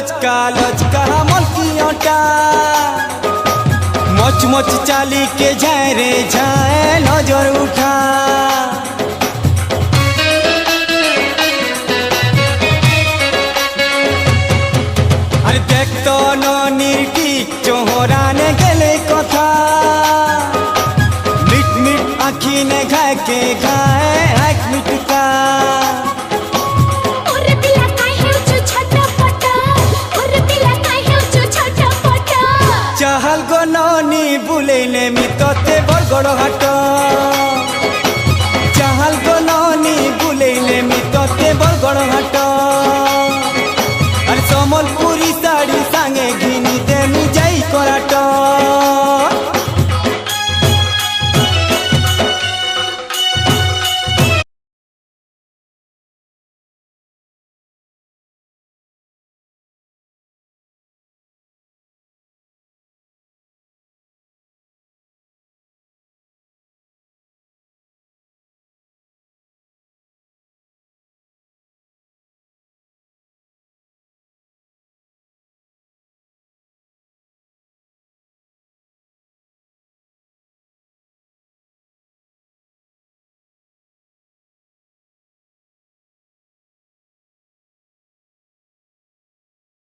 लचका लचका मलकियोटा much much चाली के जाए रे जाए नजर उठा। अरे देख तो ननिर ठीक चोहराने गेले कथा मिट मिट आँखी ने घाय के घाय एक मिटका। चाहल गो ननी बुलेने मितते बरगड़ हाट